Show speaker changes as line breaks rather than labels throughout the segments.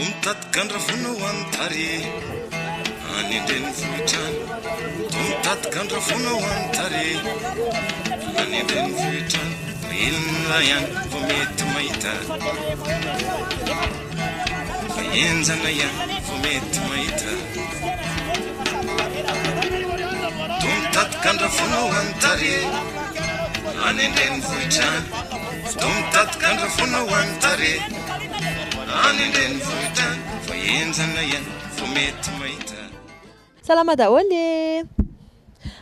Tomtatkandra fonao antare anendreny vohitrany Tomtatkandra fonao antare anendreny vohitrany Elina ihany vao mety mahita Enjana ihany vao mety mahita Tomtatkandra fonao antare anendreny vohitrany Tomtatkandra fonao antare anendreny vohitrany vao enjana ihany vao mety mahita.
Salama daholo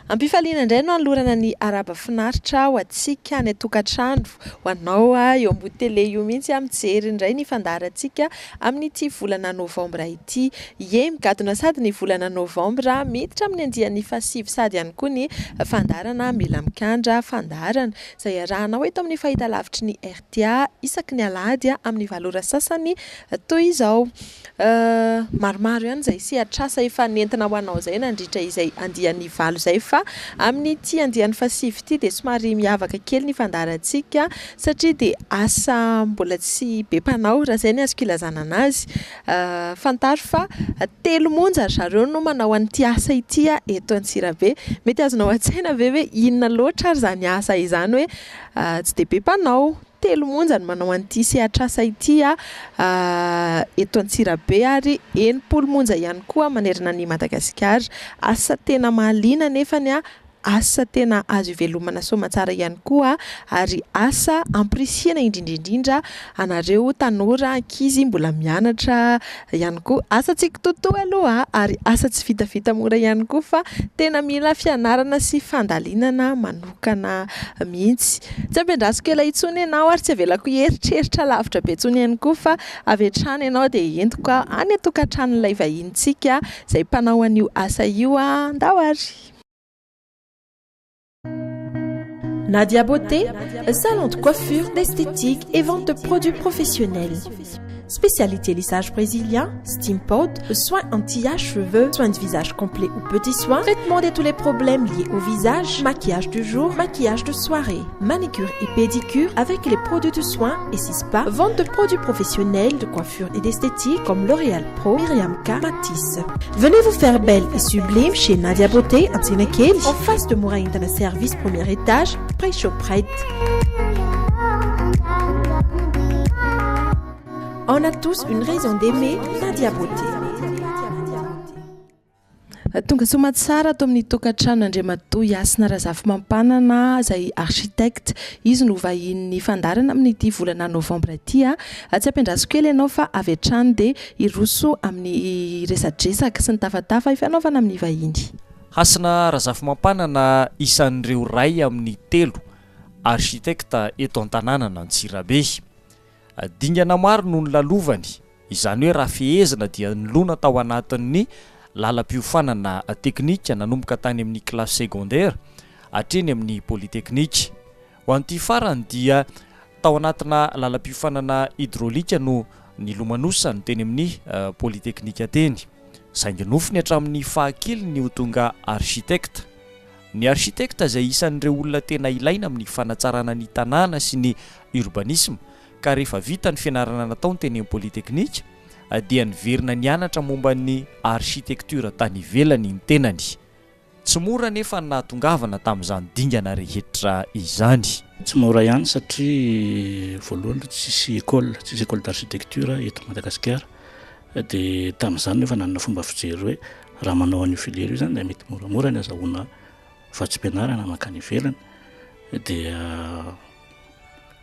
ampifaliana indray no anolorana ny araba finaritra ho antsika ny tokantrano ho anao eo ambony tele io mihitsy mijery indray ny fandaharantsika amin'ity volana novambra ity. Migadona sady ny volana novambra miditra amin'ny andiany faha sivy sady ihany koa ny fandaharana Mila Mikandra fandaharana izay arahanao eto amin'ny fahitalavitry ny RTA isaky ny alahady amin'ny valora sasany toy izao. Maromaro ihany izay sehatrasa efa nentina ho anao izay nandritra izay andiany valo izay fa amin'ity andiany faha sivy ity dia somary miavaka kely ny fandaharantsika satria dia asa mbola tsy be mpanao raha izay ny azoko ilazana anazy. Fantaro fa 3 monja zareo no manao an'ity asa ity eto Antsirabe. Mety azonao an-tsaina ve hoe inona loatra ary izany asa izany hoe tsy dia be mpanao. 3 monja no manao an'ity sehatrasa ity eto Antsirabe ary 80 monja ihany koa manerana ny Madagasikara. Asa tena mahaliana nefany asa tena azo ivelomana soamantsara ihany koa ary asa ampirisiana indrindra anareo tanora ankizy mbola mianatra ihany koa. Asa tsy kitotoa aloha ary asa tsy vitavita mora ihany koa fa tena mila fianarana sy fandalinana manokana mihitsy. Tsy ampiandrasiko ela itsony ianao ary tsy avelako eritreritra lavitra be itsony ihany koa fa avy hatrany ianao dia entiko any atokantranon'ilay vahinintsika izay mpanao an'io asa io ndao.
Nadia Beauté, salon de coiffure, d'esthétique et vente de produits professionnels. Spécialité lissage brésilien, steam pod, soins anti-âge-cheveux, soins de visage complet ou petits soins, traitement de tous les problèmes liés au visage, maquillage du jour, maquillage de soirée, manicure et pédicure avec les produits de soins et spa, vente de produits professionnels de coiffure et d'esthétique comme L'Oréal Pro, Myriam K, Matisse. Venez vous faire belle et sublime chez Nadia Beauté à Tsinakeli, en face de Mouraïne dans le service premier étage, près Shoprite. On a tous une raison d'aimer Nadia Beauté.
Tonga somatsara ato amin'ny tokantrano Andriamatoa Hasina RAZAFIMAMPANANA izay architecte. Izy no vahinin'ny fandaharana amin'ity volana novambra ity. Tsy ampiandrasiko kely ianao fa avy hatrany dia iroso amin'ny resadresaka sy ny tafatafa ifanaovana amin'ny vahiny.
Hasina RAZAFIMAMPANANA isan'ireo ray amin'ny 3 architecte eto an-tanànana Antsirabe. Dingana maro no nilalovany, izany hoe raha fehezina dia nilona tao anatin'ny lalam-piofanana teknika nanomboka tany amin'ny classe secondaire hatreny amin'ny polytechnique. Ho an'ity farany dia tao anatina lalam-piofanana hydraulika no nilomanosany teny amin'ny polytechnique teny. Saingy nofiny hatramin'ny fahakely ny ho tonga architecte. Ny architecte izay isan'ireo olona tena ilaina amin'ny fanatsarana ny tanàna sy ny urbanisme. Ka rehefa vita ny fianarana nataony teny amin'ny polytechnique dia niverina nianatra momba ny architecture tany ivelany ny tenany. Tsy mora nefa nahatongavana tamin'izany dingana rehetra izany.
Tsy mora ihany satria voalohany tsisy école d'architecture eto Madagasikara dia tamin'izany nefa nanana fomba fijery hoe raha manao an'io filière io zany dia mety moramora ny azahoana vatsim-pianarana makany ivelany dia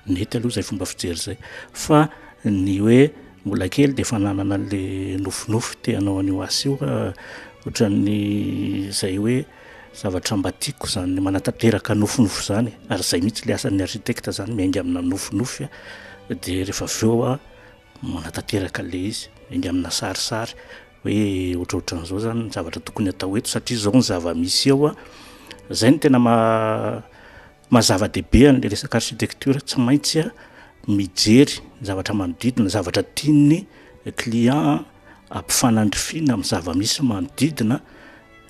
nety aloha izay fomba fijery izay fa ny hoe mbola kely dia efa nanana an'ilay nofinofy te hanao an'io asa io ohatran'ny izay hoe zavatra mba tiako zany manatanteraka nofinofy zany ary izay mihitsy ilay asan'ny architecte zany miainga amina nofinofy dia rehefa avy eo manatanteraka ilay izy miainga amina sarisary hoe ohatrohatran'izao zany ny zavatra tokony atao eto satria izao ny zava-misy eo izay ny tena mazava-dehibe an'ilay resaka architecture. Tsy maintsy mijery zavatra manodidina, zavatra tian'ny client ampifanandrifina amin'ny zava-misy manodidina,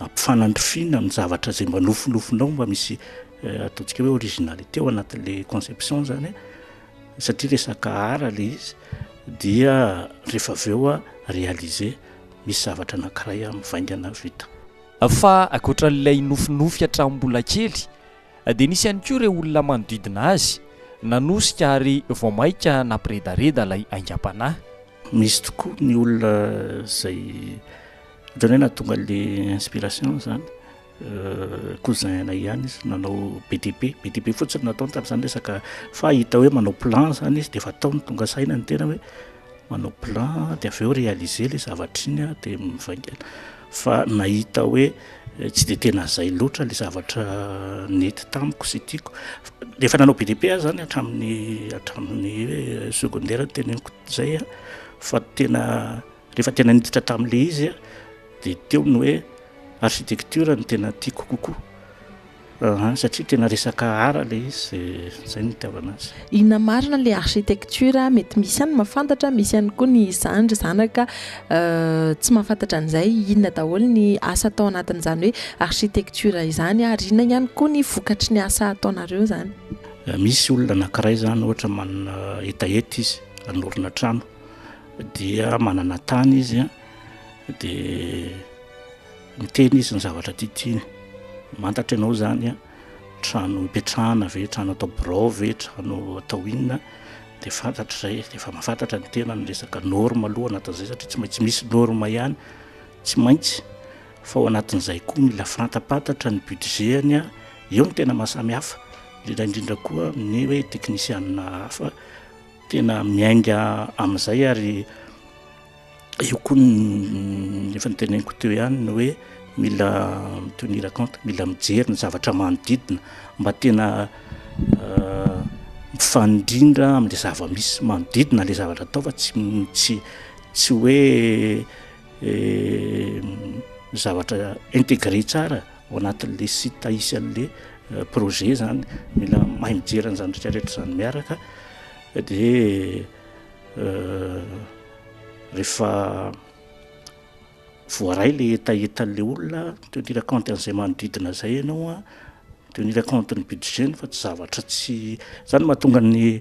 ampifanandrifina amin'ny zavatra izay mba nofinofinao mba misy ataontsika hoe originalité ao anatin'ilay conception zany satria resaka ara ilay izy dia rehefa avy eo a réaliser misy zavatra anankiray mivaingana vita.
Fa ankoatran'ilay nofinofy hatramin'mbola kely dia nisy ihany koa ireo olona manodidina azy nanosika ary vao maika nampiredareda ilay aingam-panahy.
Misy tokoa ny olona zay ohatrany hoe nahatonga le inspiration zany cousin na ihany izy nanao BTP fotsiny nataony tamin'izany resaka fa hita hoe manao plan zany izy dia efa ataony tonga saina ny tena hoe manao plan dia avy eo réaliser le zavatra iny a dia mivaingana fa nahita hoe tsy dia tena zay loatra le zavatra nety tamiko sy tiako rehefa nanao BTP zany hatramin'ny hoe secondaire teneniko zay a fa tena rehefa tena niditra tamin'le izy a dia teo ny hoe architecture ny tena tiako kokoa satria tena resaka ara le izy zay ny tiavana azy.
Inona marina le architecture mety misy ihany mahafantatra, misy ihany koa ny zandry zanaka tsy mahafantatra an'izay inona daholo ny asa atao anatin'izany hoe architecture izany ary inona ihany koa ny vokatry ny asa ataonareo zany.
Misy olona anankiray zany ohatra manana etaeta izy anorina trano dia manana tany izy a dia miteny izy ny zavatra tiatiany mantatra ianao zany a trano ipetrahana ve trano atao birao ve trano atao inona dia fantatra zay dia efa mahafantatra ny tena ny resaka norme aloha anatin'izay satria tsy maintsy misy norme ihany tsy maintsy fa ao anatin'izay koa mila fantapantatra ny budgetny a eo ny tena mahasamy hafa indrindra koa ny hoe teknisianina hafa tena miainga amin'izay ary eo koa efa niteneniko teo ihany ny hoe mila tenir compte mila mijery ny zavatra manodidina mba tena mifandrindra amin'ilay zava-misy manodidina le zavatra atao fa tsy hoe zavatra intégré tsara ao anatin'le site hisy an'le projet zany mila mahay mijery an'izany rehetrarehetra zany miaraka dia rehefa voaray le etaetan'le olona tenir compte an'izay manodidina zay ianao a tenir compte ny budget fa tsy zavatra tsy zany mahatonga ny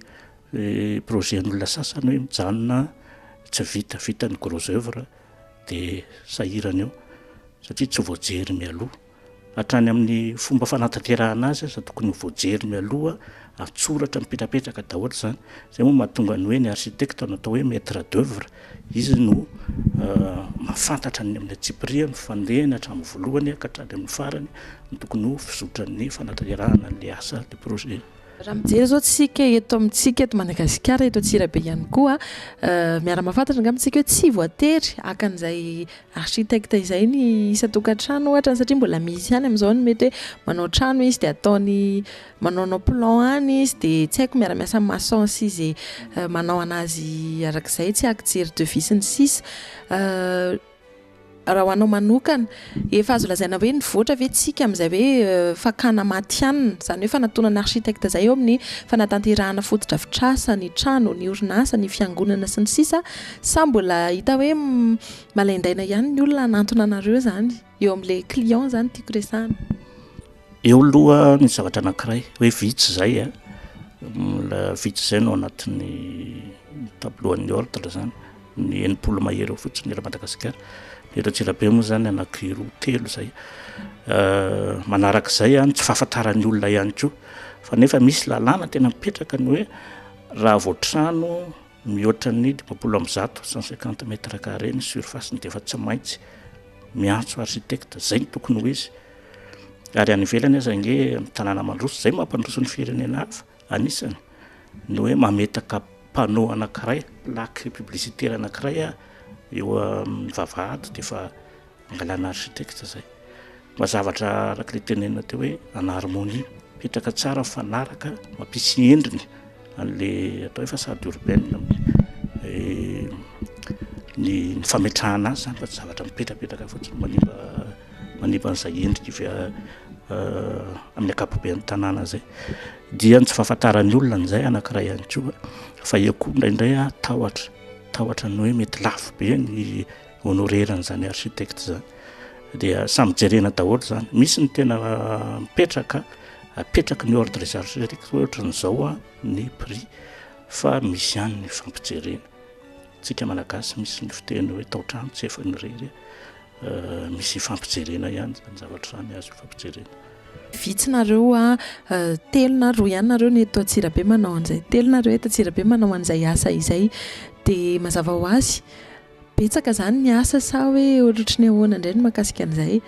projet n'olona sasany hoe mijanona tsy vita ny gros œuvre dia sahirana eo satria tsy voajery mialoha hatrany amin'ny fomba fanatanterahana azy sa tokony voajery mialoha atsoratra mipetrapetraka daholo zany zay moa mahatonga ny hoe ny architecte natao hoe maître d'œuvre izy no mahafantatra ny amin'ny atsipriany fandehany hatramin'ny voalohany ka hatrany amin'ny farany ny tokony ho fizotrany fanatanterahana le asa le projet.
Raha mijery zao tsika eto amintsika eto Madagasikara eto Antsirabe ihany koa miara-mahafantatra angamintsika hoe tsy voatery akan'izay architecte izay ny isa tokantrano ohatra satria mbola misy ihany amin'izao ny mety hoe manao trano izy dia ataony manao plan any izy dia tsy haiko miara-miasa maçon sy izy manao anazy arak'izay tsy akijery devis sy ny sisa raha ho anao manokana efa azo lazaina hoe ny voatra ve tsika amin'izay hoe fakana matianina izany hoe fanatonana architecte zay eo amin'ny fanatanterahana fotodrafitrasa ny trano ny orinasa ny fiangonana sy ny sisa sa mbola hita hoe malaindaina ihany ny olona anantona anareo zany eo amin'ilay client zany tiako resahana.
Eo aloha ny zavatra anankiray hoe vitsy zay a vitsy zay no anatin'ny tableauan'ny ordre zany ny enimpolo mahery eo fotsiny era Madagasikara eto Antsirabe moa zany anakiroa telo zay manarak'izay a tsy fahafantaran'ny olona ihany koa fa nefa misy lalàna tena mipetraka ny hoe raha vao trano mihoatra ny 150 mètres carrés ny surface dia efa tsy maintsy miantso architecte zay ny tokony ho izy ary any ivelany aza nge tanàna mandroso zay mampandroso ny firenena hafa anisany ny hoe mametaka panneau anankiray plaque publicitaire anankiray a eo amin'ny vavahady dia efa angalana architecte zay mazavatra arak'le tenenina teo hoe anharmonie petraka tsara mifanaraka mampisy endriny an'le atao hoe façade urbaine ny fametrahana azy zany fa tsy zavatra mipetrapetraka fotsiny manimba an'izay endrika amin'ny akapobean'ny tanàna zay dia ny tsy fahafantaran'ny olona n'izay anankiray ihany koa fa eo koa indraindray tahotra ny hoe mety lafo be ny honoreran'izany architecte zany dia samy jerena daholo zany misy ny tena apetraka ny ordre des architectes ohatra n'izao a ny prix fa misy ihany ny fampijerena tsika malagasy misy ny fiteny hoe tao-trano tsy efa ny rery misy fampijerena ihany zany zavatra zany azo fampijerena.
Vitsinareo telo na roa ihany nareo ny eto Antsirabe manao an'izay, telo nareo eto Antsirabe manao an'izay asa izay, dia mazava ho azy betsaka zany ny asa sa hoe ohatrany ahoana indray no mahakasika an'izay,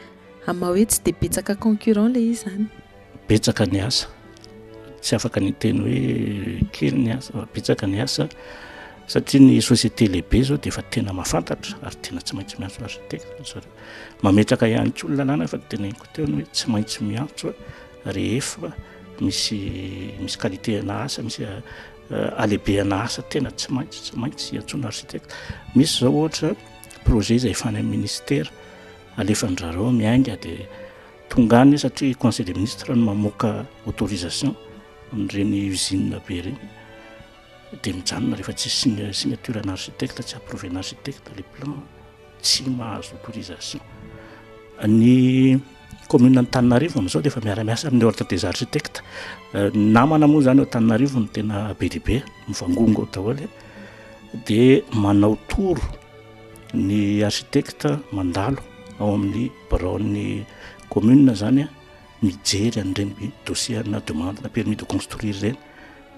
amin'ny hoe tsy dia betsaka concurrent ilay izy zany?
Betsaka ny asa, tsy afaka ny teny hoe kely ny asa, betsaka ny asa satria ny société lehibe zao dia efa tena mahafantatra ary tena tsy maintsy miantso architecte mametraka ihany koa ny lalàna fa teneniko teo ny hoe tsy maintsy miantso rehefa misy qualité ana asa, misy alehibe ana asa tena tsy maintsy iantsona architecte. Misy zao ohatra projet izay efa any amin'ny ministère alefandrareo miainga dia tonga any satria conseil des ministres no mamoaka autorisation amin'ireny usine be ireny dia mijanona rehefa tsy signature ana architecte, tsy approuvé ana architecte les plans tsy mahazo autorisation. Ny commune Antananarivo amin'izao dia efa miara-miasa amin'ny ordre des architectes, namana moa zany ao Antananarivo no tena be dia be mivangongo ao daholo dia manao toro ny architecte mandalo ao amin'ny baron'ny commune zany mijery an'ireny dossier na demande na permis de construire ireny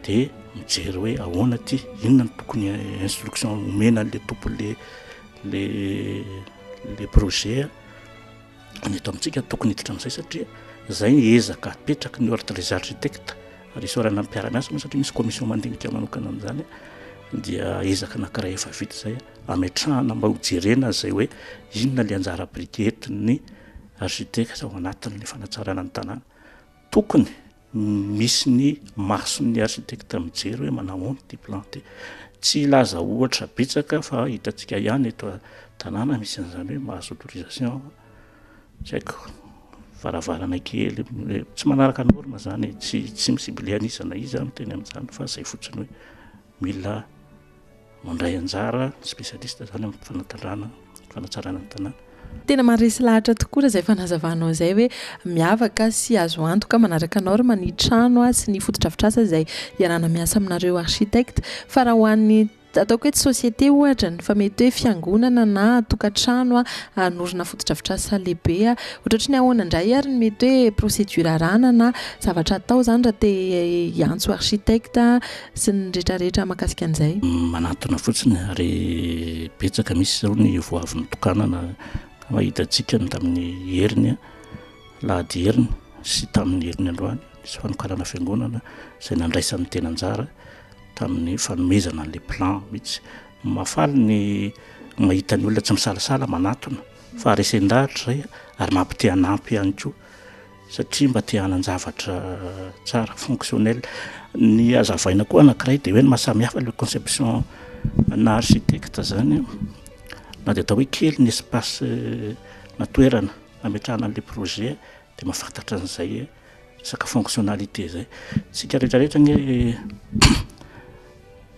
dia mijery hoe ahoana ty, inona ny tokony instruction omena an'le tompony le projet ny eto amintsika tokony hiditra amin'izay satria zay ezaka apetraka ny ordre des architectes ary isorana amin'ny mpiara-miasa moa satria misy commission mandinika manokana amin'izany dia ezaka anankiray efa vita zay ametrahana mba hojerena zay hoe inona le anjara briquet entin'ny architecte ao anatin'ny fanatsarana ny tanàna. Tokony misy ny mason'ny architecte mijery hoe manao ahoana ty plan ty, tsy ilaza ohatra betsaka fa hitantsika ihany eto tanàna misy an'izany hoe mahazo autorisation tsy haiko varavarana kely tsy manaraka norme zany, tsy misibilianisana izy amin'ny teny amin'izany fa zay fotsiny hoe mila mandray anjara spécialiste zany amin'ny fanatsarana ny tanàna.
Tena maharesy lahatra tokoa raha izay fanazavanao izay hoe miavaka sy azo antoka manaraka norma ny trano sy ny fotodrafitrasa izay iarana miasa aminareo architecte, fa raha ho an'ny ataoko hoe tsy société ohatra fa mety hoe fiangonana na tokantrano anorina fotodrafitrasa lehibe ohatratra ny ahoana indray ary ny mety hoe procédure arana na zavatra atao zany raha te hiantso architecte sy ny rehetrarehetra mahakasika an'izay?
Manatona fotsiny ary betsaka misy zao ny voavin'ny tokanana mahitantsika tamin'ny heriny lahady heriny sy tamin'ny heriny androany nisy fanokarana fiangonana izay nandraisan'ny tena anjara tamin'ny fanomezana an'le plan mihitsy. Mafaly ny mahita ny olona tsy misalasala manatona fa resendahatra zay ary mampite hanampy ihany koa satria mba te hanan-javatra tsara fonctionnel. Ny azavaina koa anankiray dia hoe ny mahasamihafa le conception na architecte zany na dia atao hoe kely ny espace na toerana ametrahana an'le projet dia mahafantatra an'izay resaka fonctionnalité zay. Tsika rehetrarehetra ny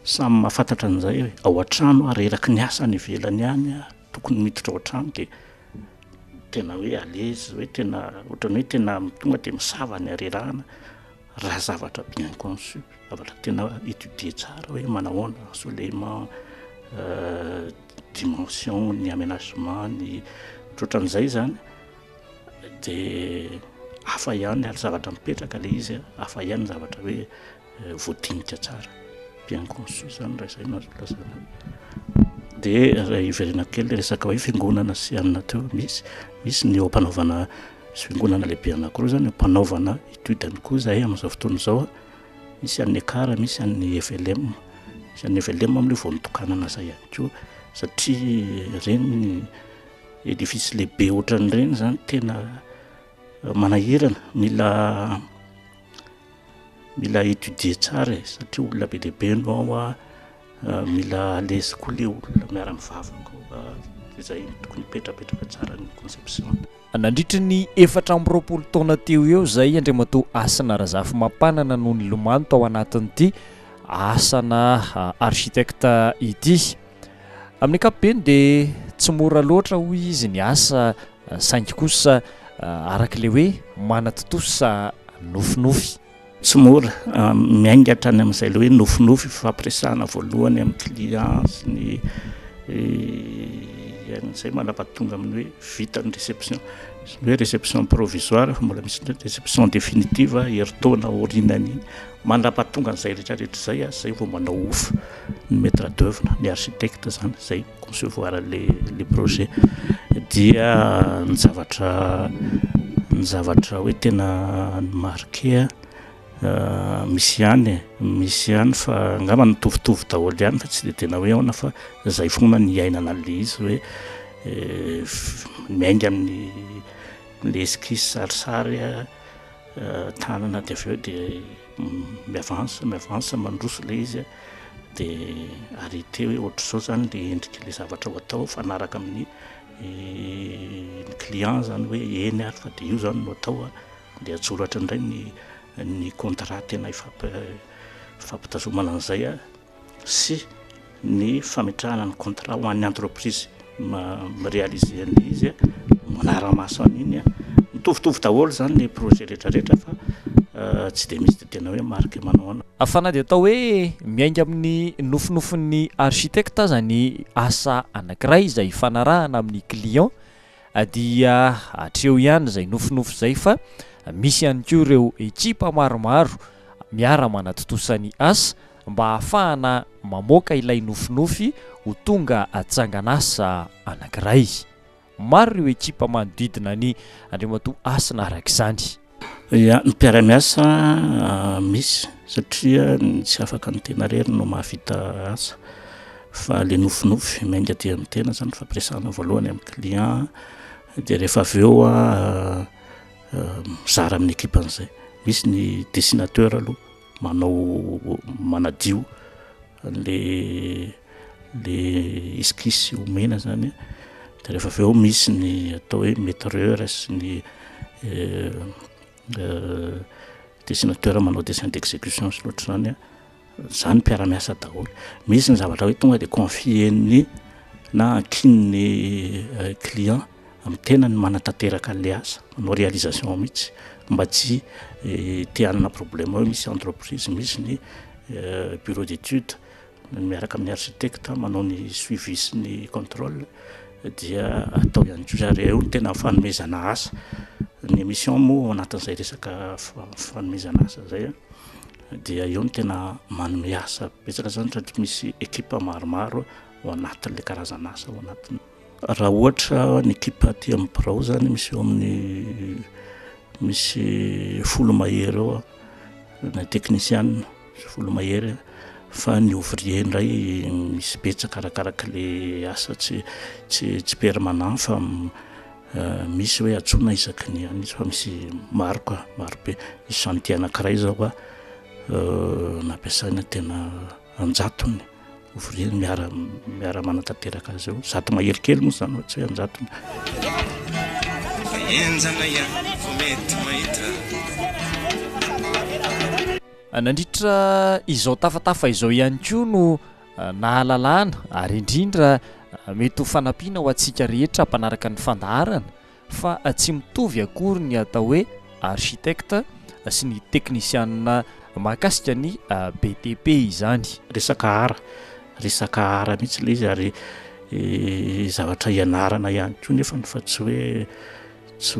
samy mahafantatra an'izay hoe ao an-trano reraky ny asa ny ivelany ihany tokony miditra ao an-trano dia tena hoe alezy hoe tena ohatrany hoe tena tonga dia misava ny arerahana raha zavatra bien conçu, zavatra tena étudier tsara hoe manahoana ensoleillement, dimension, ny aménagement, ny ohatran'izay zany dia hafa ihany ary zavatra mipetraka le izy, hafa ihany zavatra hoe voadinika tsara bien conçu zany raha izay no azo lazana. Dia raha iverena kely resaka hoe fiangonana sy anona teo misy ny ao ampanaovana fiangonana lehibe anankiroa zany ampanaovana étude any koa zahay amin'izao fotoana izao misy an'ny ekara misy an'ny FLM, misy an'ny FLM amin'ilay vao nitokanana zay ihany koa satria reny édifice lehibe ohatran'ireny zany tena manahirana mila étudier tsara satria olona be lehibe no ao mila alezy koa le olona miara-mivavaka izay tokony petrapetraka tsara ny conception.
Nandritra ny 420 taona teo eo zay Andriamatoa Hasina RAZAFIMAMPANANA no nilomano tao anatin'ity asana architecte ity. Amin'ny ankapobeny dia tsy mora loatra hoy izy ny asa saingy kosa arak'ilay hoe manatotosa nofinofy.
tsy mora miainga hatrany amin'izay le hoe nofinofy fampiresahana voalohany amin'ny client sy ny zay manapa-tonga amin'ny hoe vita ny réception sy ny hoe réception provisoire fa mbola misy réception définitive heritaona orinany manapa-tonga n'izay rehetrarehetra zay zay vao manao ofo ny maître d'œuvre ny architecte zany zay concevoir les projets dia ny zavatra hoe tena marqué misy ihany fa angamba nitovitovy daholo ihany fa tsy de tena hoe aona fa zay foana ny iainana le izy hoe miainga amin'ny le esquisse sarisary tanana de aveo de miavance mandroso le izy de arrêté hoe ohatra zao zany le endriky le zavatra ho atao fanaraka amin'ny client zany hoe eny ary fa de io zany no atao de atsoratra indray ny contrat tena ifampitazomana an'izay sy ny fametrahana ny contrat ho an'ny entreprise réaliser an'le izy manara-maso an'iny mitovitovy daholo zany le projet rehetrarehetra fa tsy de misy de tena hoe marque manao
afana de atao hoe miainga amin'ny nofinofin'ny architecte zany asa anankiray izay fanarahana amin'ny client dia atreo ihany zay nofinofy zay fa misy ihany koa ireo ekipa maromaro miara manatotosany asa mba ahafahana mamoaka ilay nofinofy ho tonga atsanganasa anankiray. Maro ireo ekipa manodidina ny Andriamatoa Hasina arak'izany.
Ya ny mpiara-miasa misy satria tsy afaka ny tena rery no mahavita asa fa le nofinofy mainga dia amin'ny tena zany fampiresahana voalohany amin'ny client de rehefa aveo mizara amin'ny ekipa an'izay misy ny dessinateur aloha manadio le esquisse omena zany de rehefa aveo misy ny atao hoe maîtreur sy ny dessinateur manao dessin d'exécution sy loatra zany zany mpiara-miasa daholo. Misy ny zavatra hoe tonga de confieny na ankininy client amin'ny tena ny manatanteraka le asa manao réalisation mihitsy mba tsy te-hanana problème hoe misy entreprise misy ny bureau d'étude miaraka amin'ny architecte manao ny suivi sy ny contrôle dia atao ihany koa zareo tena fanomezana asa ny émission moa anatin'izay resaka fanomezana asa zay dia eo ny tena manome asa betsaka zany satria misy ekipa maromaro ao anatin'le karazana asa ao anatiny. Raha ohatra ny ekipa aty amin'ny birao zany misy eo amin'ny misy folo mahery eo na technicien folo mahery fa ny ouvrier ndray misy betsaka arakaraka le asa tsy permanent fa misy hoe atsona isaky ny any fa misy maro be misy chantier anankiray zao nampiasaina tena anjatony ouvrier miara manatanteraka azy eo zato mahery kely moa zany tsy hoe anjatony
enjana ihany vao mety mahita
nandritra izao tafatafa izao ihany koa no nahalalana ary indrindra mety ho fanampiana ho antsika rehetra hampanaraka ny fandaharana fa tsy mitovy akory ny atao hoe architecte sy ny technicien mahakasika ny BTP izany.
Resaka ara mihitsy le izy ary zavatra ianarana ihany koa nefa fa tsy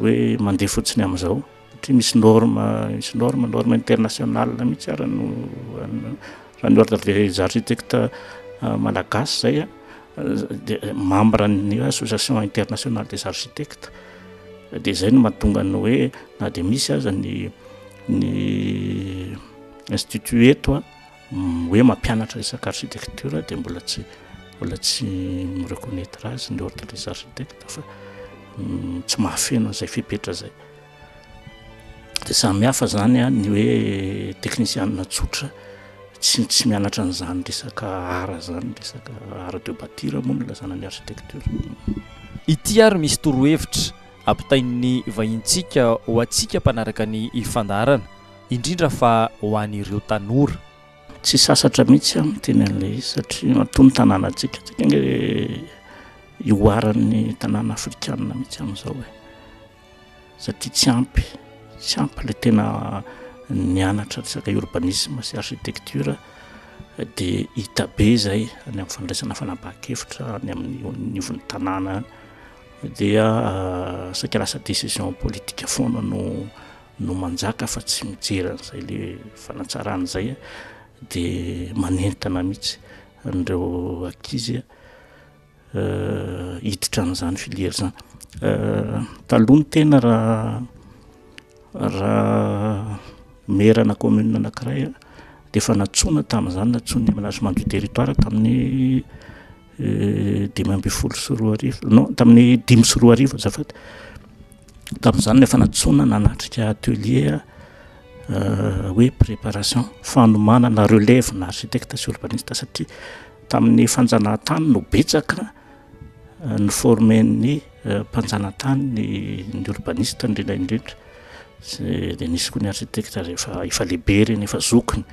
hoe mandeha fotsiny amin'izao satria misy norme internationale mihitsy raha ny ordre des architectes malagasy zay de membre ny association internationale des architectes de zay no mahatonga ny hoe na de misy aza ny institut eto hoe mampianatra resaka architecture de mbola tsy mireconnaître azy ny ordre des architectes fa tsy mahafeno zay fipetra zay de samy hafa zany ny hoe technicien tsotra tsy mianatra an'izany resaka ara zany resaka art de bâtir moa no lazana ny architecture.
Ity ary misy torohevitra ampitain'ny vahinintsika ho antsika mpanaraka ny fandaharana indrindra fa ho an'ireo tanora
tsy sasatra mihitsy teny an'le izy satria matony tanàna antsika nge ioaran'ny tanàna afrikanina mihitsy amin'izao satria tsy ampy le tena nianatra resaka urbanisme sy architecture dia hita be zay any amin'ny fandraisana fanapahan-kevitra any amin'ny nivon'ny tanàna dia saika lasa décision politique foana no manjaka fa tsy mijeran'izay le fanatsaran'izay dia manentana mihitsy andreo ankizy hiditra n'izany filière zany taloha ny tena raha merana commune anankiray dia efa natsoina tamin'izany natsoiny aménagement du territoire tamin'ny 5 non tamin'ny 5 azafady tamin'izany efa natsoina nanatrika atelier hoe préparation fanomanana relève na architecte sy urbaniste satria tamin'ny fanjanahantany no betsaka ny formen'ny mpanjanahantany ny urbaniste indrindraindrindra dia nisy koa ny architecte rehefa efa lehibe reny efa zokiny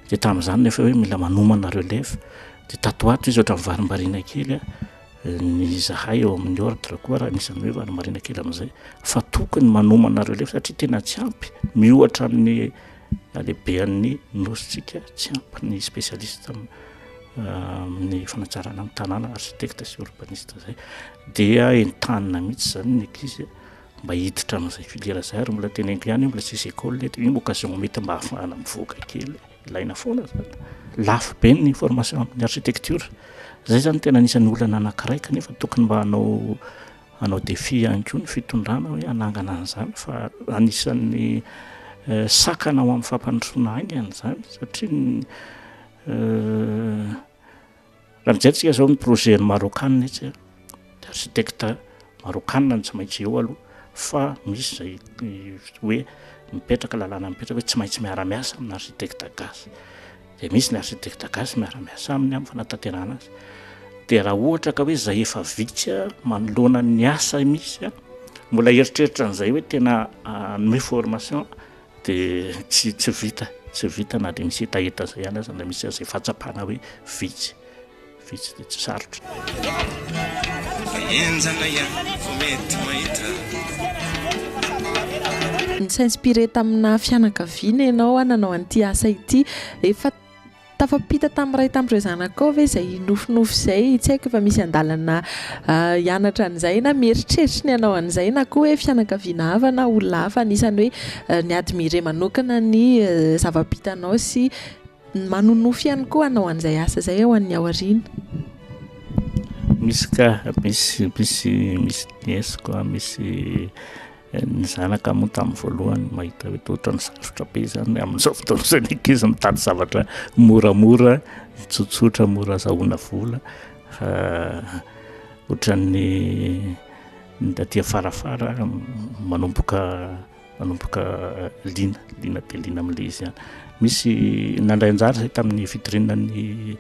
dia tamin'izany nefa hoe mila manomana relève dia tatoato izy ohatran'ny varimbarina kely ny zahay eo amin'ny ordre koa raha nisany hoe varimbarina kely amin'izay fa tokony manomana relève satria tena tsy ampy miohatra amin'ny lehibean'ny nositsika tsy ampy ny spécialiste amin'ny fanatsarana amin'ny tanàna architecte sy urbaniste zay dia entanina mihitsy zany ny ankizy mba hiditra amin'izay filière zay ary mbola teneniko ihany mbola tsisy école iny occasion mety mba ahafahana mivoaka kely ilaina foana zany lafo be ny formation amin'ny architecture zay zany tena anisan'ny olana anankiray kanefa tokony mba hanao défi ihany koa ny fitondrana hoe anangana an'izany fa anisan'ny sakana ao amin'ny fampandrosoana aingana zany satria raha mijerytsika zao ny projet ny marocanina etsy architecte marocanina ny tsy maintsy eo aloha fa misy zay hoe mipetraka lalàna mipetraka hoe tsy maintsy miara-miasa amin'ny architecte gasy dia misy ny architecte gasy miara-miasa aminy amin'ny fanatanterahana azy dia raha ohatra ka hoe zay efa vitsy manoloana ny asa misy mbola eritreritra n'izay hoe tena anome formation dia tsy vita na dia misy etaeta zay ihany aza na misy zay fahatsapana hoe vitsy dia tsy sarotra
enjana ihany vo mety mahita
ny s'inspiré tamina fianakaviana ianao nanao an'ity asa ity efa tafapita tamin'ny ray tamin'ireo zanakao ve izay nofinofy izay tsy haiko efa misy andalana hianatra an'izay na mieritreritra ny hanao an'izay na koa hoe fianakaviana hafa na olona hafa anisany hoe ny admiré manokana ny zava-pitanao sy manonofy ihany koa hanao an'izay asa izay ao an'ny aoriana
misy ka misy niesiko misy ny zanaka moa tamin'ny voalohany mahita hoe tohatra ny sarotra be zany amin'izao fotoana izay ny ankizy mitady zavatra moramora tsotsotra mora azahoana vola fa ohatran'ny aty afarafara manomboka lina dia lina amin'ilay izy ihany misy nandray anjara zay tamin'ny fitrinany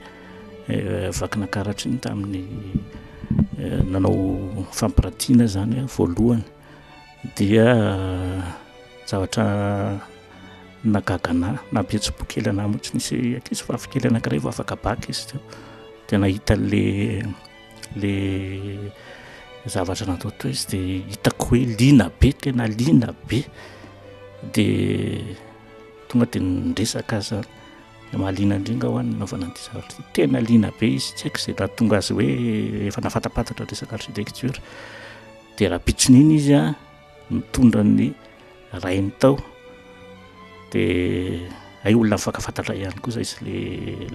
vakina karatra iny tamin'ny nanao fampirantiana zany voalohany dia zavatra nagagana nampetsopokely ana motsy nisy ankizy fafikely anankiray vao afaka baky izy teo dia nahita le zavatra natao to izy dia hitako hoe lina be tena lina be dia tonga dia nresaka azy mahalina indringa ho any naovana an'ity zavatra tena lina be izy tsy haiko izay nahatonga azy hoe efa nafatapatatra resaka architecture dia raha pitsininy izy mitondra ny rainy tao dia ay olona mifakafantatra ihany koa zay izy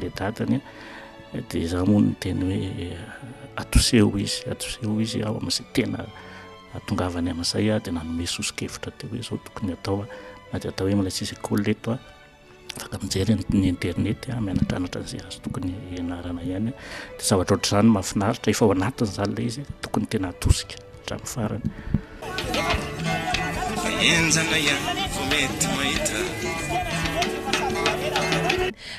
le dadany dia za moa ny teny hoe atoseho izy ao amin'izay tena atongavany amin'izay dia nanome sosokevitra teo hoe zao tokony atao na dia atao hoe mbola tsisy école eto afaka mijery ny internet mianatranatra an'izay azo tokony ianarana ihany dia zavatra ohatr'izany mahafinaritra efa ao anatin'izany ilay izy tokony tena atosika hatramin'ny farany
enjana ihany vo mety mahita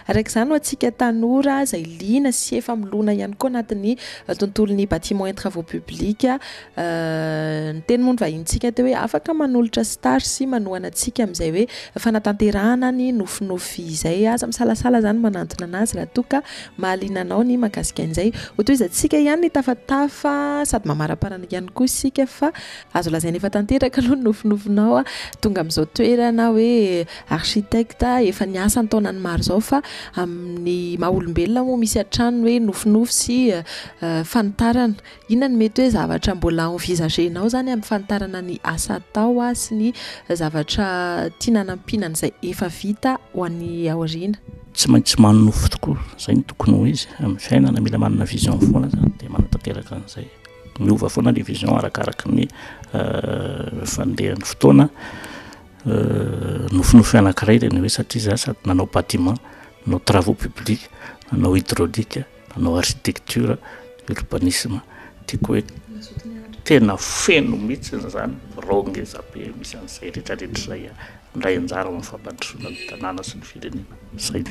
araka izany ho antsika tanora izay liana sy efa milona ihany koa anatin'ny tontolon'ny bâtiment et travaux publics ny teny moa ny vahinintsika teo hoe afaka manolotra stage sy manohana antsika amin'izay hoe fanatanterahana ny nofinofy izay aza misalasala zany manantona anazy raha toa ka mahaliana anao ny mahakasika an'izay hotoizantsika ihany ny tafatafa sady mamaraparana ihany koa isika fa azo lazaina efa tanteraka aloha ny nofinofinao tonga amin'izao toerana hoe architecte efa niasa ny taonany maro zao fa amin'ny maha-olombelona moa misy hatrano hoe nofinofy sy fanitarana inona ny mety hoe zavatra mbola envisagenao zany amin'ny fanitarana ny asa atao sy ny zavatra tiana nampinana izay efa vita ho an'ny aoriana.
Tsy maintsy manofo tokoa zay ny tokony ho izy amin'ny fiainana mila manana vision foana zany dia manatanteraka an'izay miova foana ny vision arakaraka ny fandehan'ny fotoana nofinofy anankiray dia ny hoe satria za sady nanao bâtiment nanao travaux publics nanao hydraulique nanao architecture urbanisme tiako hoe tena feno mihitsy zany rongeza be misy an'izay rehetrarehetra zay ndray anjara amin'ny fampandrosoana ny tanàna sy ny firenena zay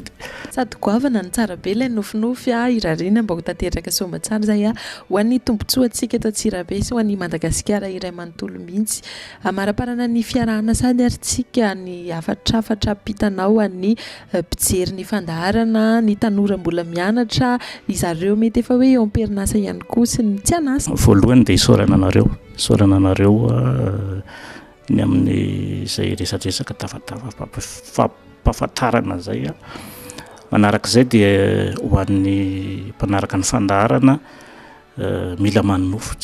sady goavana ny tsara be ilay nofinofy irariana mba ho tanteraka somatsara zay ho an'ny tombontsoa antsika eto Antsirabe sy ho an'ny Madagasikara iray manontolo mihitsy maraparana ny fiarahana sady ary tsika ny afatrafatra ampitanao an'ny mpijery ny fandaharana ny tanora mbola mianatra izareo mety efa hoe eo am-perinasa ihany koa sy ny tsy anasa
voalohany dia isaorana anareo ny amin'ny izay resadresaka tafatafa fampahafantarana zay manarak'izay dia ho an'ny mpanaraka ny fandaharana mila manofo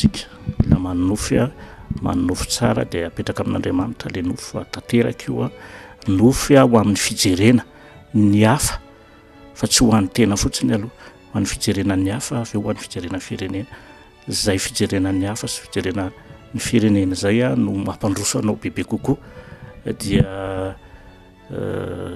manofo tsara dia apetraka amin'Andriamanitra le nofo tanteraka io nofo ho amin'ny fijerena ny hafa fa tsy ho an'ny tena fotsiny aloha ho an'ny fijerena ny hafa avy ho an'ny fijerena firenena zay fijerena ny hafa sy fijerena ny firenena zay no mampandroso anao bebe kokoa dia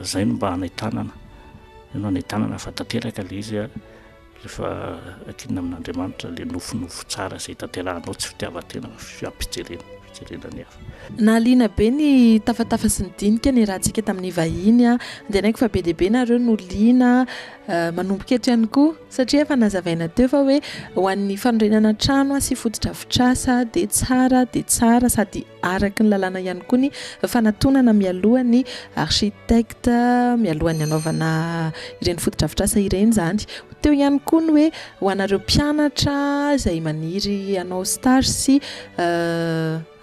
zay no mba hanaitanana fa tanteraka le izy rehefa akinina amin'Andriamanitra le nofinofo tsara zay tanterahanao tsy fitiavan-tena fijerena ny hafa
nahaliana be ny tafatafa sy ny dinika ny rahantsika tamin'ny vahiny dia naiko fa be dia be nareo no liana manomboka eto ihany koa satria efa nazavaina teo fa hoe ho an'ny fanorenana trano sy fotodrafitrasa dia tsara sady araka ny lalàna ihany koa ny fanatonana mialohan'ny architecte mialohan'ny anaovana ireny fotodrafitrasa ireny zany teo ihany koa ny hoe ho anareo mpianatra izay maniry anao stage sy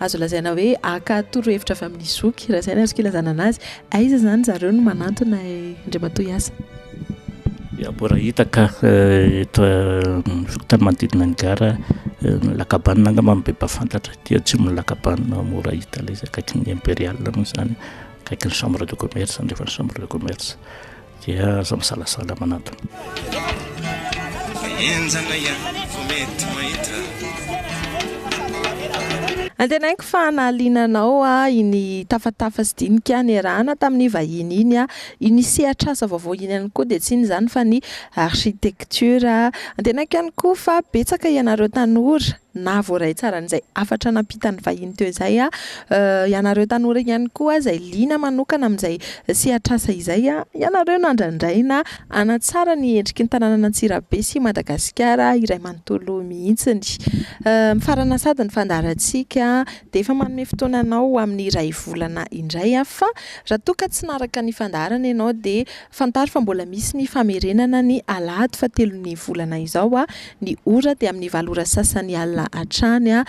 azo lazaina hoe aka toro-hevitra avy amin'ny zoky raha izay ny azoko ilazana anazy aiza zany zareo no manantona Andriamatoa hiasa
mbola hitaka eto tany manodidina ny gara lakabanina angamba be mpafantatra dia tsy lakabanina mora hita ilay izy akaiky ny impérial moa zany akaiky ny chambre de commerce rehefa ny chambre de commerce dia aza misalasala manantona
enjana ihany vao mety mahita
antenaiko fa nahaliananao iny tafatafa sy dinika ny arahana tamin'ny vahiny iny iny sehatrasa vaovao iny ihany koa dia tsy iny zany fa ny architecture antenaiko ihany koa fa betsaka ianareo tanora na voaray tsara n'izay afatra nampitany vahiny teo izay ianareo tanora ihany koa izay liana manokana amin'izay sehatrasa izay ianareo nandrandraina anatsara ny endriky ny tanàna Antsirabe sy Madagasikara iray manontolo mihitsiny mifarana sady ny fandaharantsika dia efa manome fotoananao amin'ny iray volana indray fa raha toa ka tsy naraka ny fandaharana ianao dia fantaro fa mbola misy ny famerenana ny alahady fa 3 volana izao ny ora dia amin'ny 7 ora sasany alina hatrany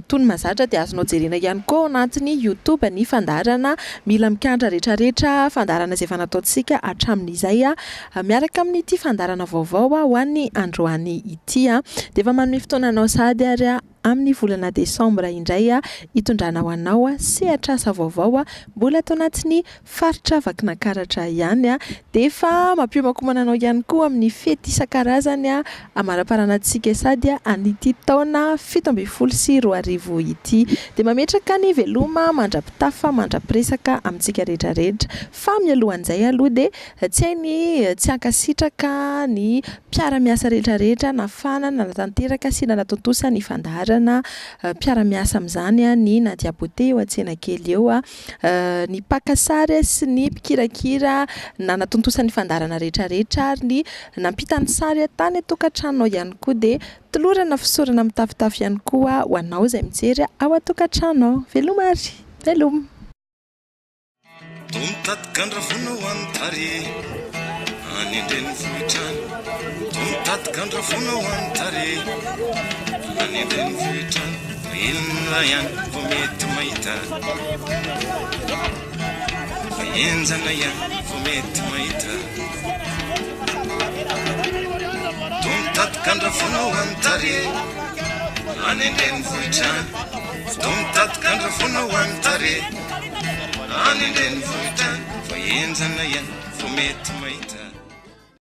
tony mazatra dia azonao jerena ihany koa anatin'ny YouTube ny fandaharana Mila Mikandra rehetrarehetra fandaharana izay efa nataontsika hatramin'izay miaraka amin'ity fandaharana vaovao ho an'ny androany ity dia efa manome fotoananao sady ary amin'ny volana Desambra indray hitondrana ho anao sehatrasa vaovao mbola atao anatin'ny faritra Vakinankaratra ihany dia efa mampiomakomananao ihany koa amin'ny fety isan-karazany amaraparanantsika sady an'ity taona 17 sy 20 ity dia mametraka ny veloma mandrapitafa mandrapiresaka amintsika rehetrarehetra fa mialohan'izay aloha dia tsy hainy tsy ankasitraka ny mpiara-miasa rehetrarehetra nafana na natanteraka sy na natontosa ny fandaharana fandaharana mpiara-miasa amin'izany ny nadiabote eo an-tsena kely eo ny pakasary sy ny mpikirakira na natontosan'ny fandaharana rehetrarehetra ary ny nampitany sary tany atokantrano ihany koa dia tolorana fisorana mitafitafy ihany koa ho anao izay mijery ao atokantrano veloma ary veloma
Tomtatkandra fona ho an'ny tare any andreny vohitrany Tomtatkandra fona ho an'ny tare any andreny vohitrany Ilona ihany vao mety mahita fa enjana ihany vao mety mahita Tomtatkandra fona ho an'ny tare any andreny vohitrany Tomtatkandra fona ho an'ny tare any andreny vohitrany fa enjana ihany vao mety mahita